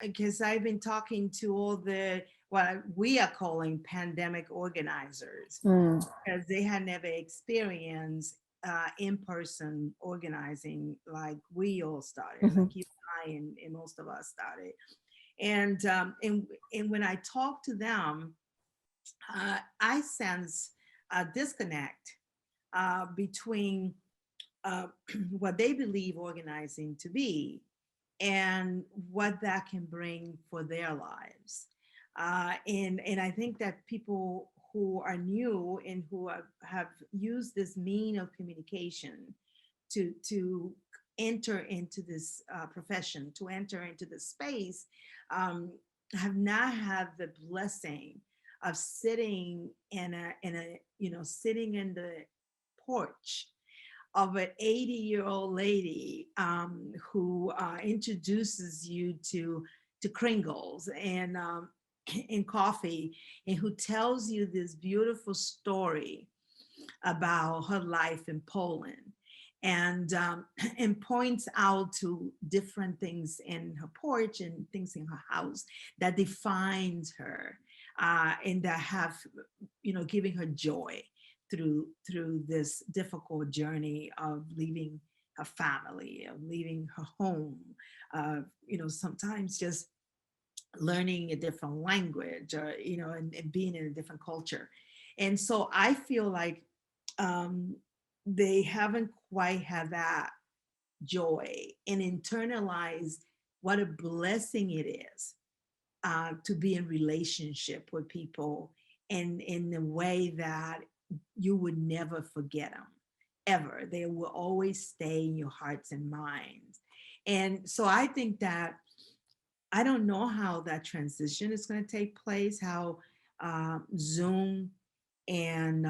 because I've been talking to all the what we are calling pandemic organizers, Mm. because they had never experienced in-person organizing like we all started, Mhm. like you and I and most of us started. And when I talk to them, I sense a disconnect between uh, what they believe organizing to be and what that can bring for their lives. And I think that people who are new and who have used this mean of communication to enter into this profession, to enter into this space, um, have not had the blessing of sitting in a sitting in the porch of an 80-year-old lady who introduces you to Kringles and coffee, and who tells you this beautiful story about her life in Poland, and and points out to different things in her porch and things in her house that defines her, and that have giving her joy through this difficult journey of leaving her family, of leaving her home, sometimes just learning a different language, or and being in a different culture. And so I feel like um, they haven't quite had that joy and internalize what a blessing it is to be in relationship with people and in a way that you would never forget them ever. They will always stay in your hearts and minds. And so I think that I don't know how that transition is going to take place, how Zoom and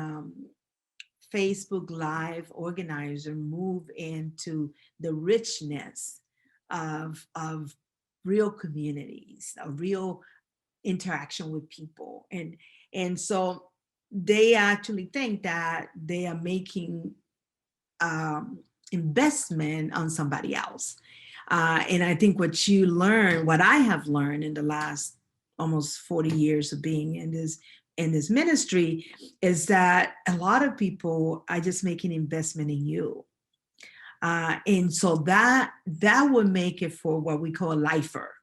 Facebook Live organizer move into the richness of real communities, of real interaction with people. And so they actually think that they are making investment on somebody else. And I think what I have learned in the last almost 40 years of being in this ministry, is that a lot of people are just making investment in you. And so that would make it for what we call a lifer.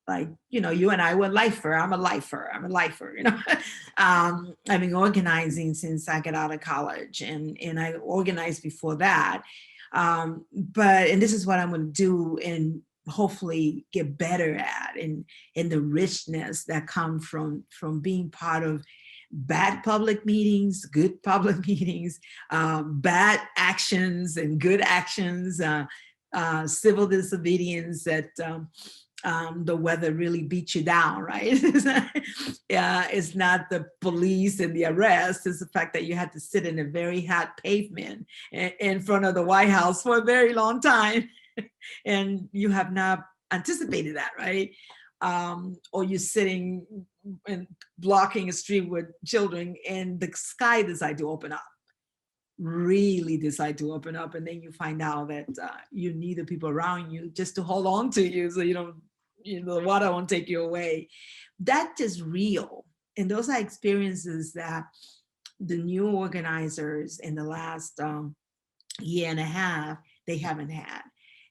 Like, you and I were lifer. I'm a lifer. I'm a lifer. I've been organizing since I got out of college, and I organized before that. And this is what I'm going to do and hopefully get better at, in the richness that comes from being part of bad public meetings, good public meetings, bad actions and good actions, civil disobedience that the weather really beats you down, right? Yeah, it's not the police and the arrest. It's the fact that you had to sit in a very hot pavement in front of the White House for a very long time, and you have not anticipated that, right? Or you're sitting and blocking a street with children, and the sky decide to open up, really decide to open up, and then you find out that you need the people around you just to hold on to you, so the water won't take you away. That is real, and those are experiences that the new organizers in the last year and a half, they haven't had.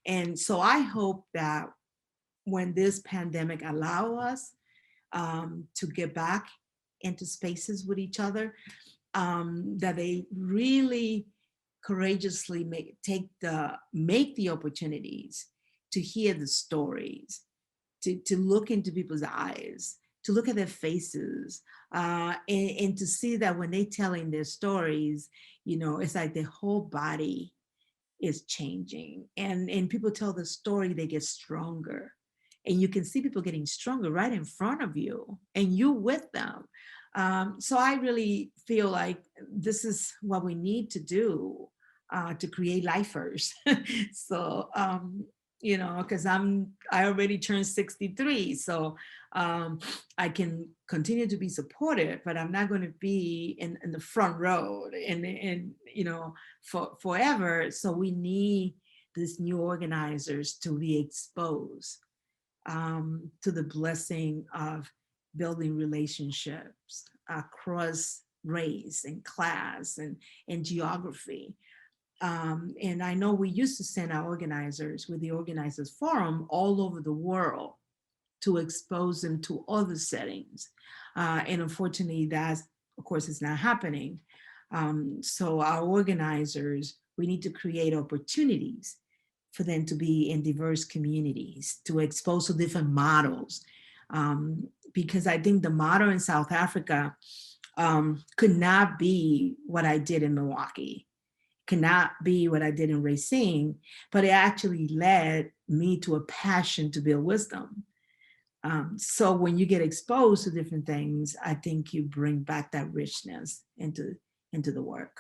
And so I hope that when this pandemic allow us to get back into spaces with each other, that they really courageously make the opportunities to hear the stories, to look into people's eyes, to look at their faces, and to see that when they're telling their stories, it's like their whole body is changing. And people tell the story, they get stronger. And you can see people getting stronger right in front of you, and you with them. So I really feel like this is what we need to do to create lifers. So because I already turned 63, so I can continue to be supportive, but I'm not going to be in the front row and for forever. So we need these new organizers to be exposed to the blessing of building relationships across race and class and geography. And I know we used to send our organizers with the Organizers Forum all over the world to expose them to other settings. And unfortunately, that, of course, is not happening. So our organizers, we need to create opportunities for them to be in diverse communities, to expose to different models. Because I think the model in South Africa could not be what I did in Milwaukee, cannot be what I did in Racine, but it actually led me to a passion to build wisdom. So when you get exposed to different things, I think you bring back that richness into the work.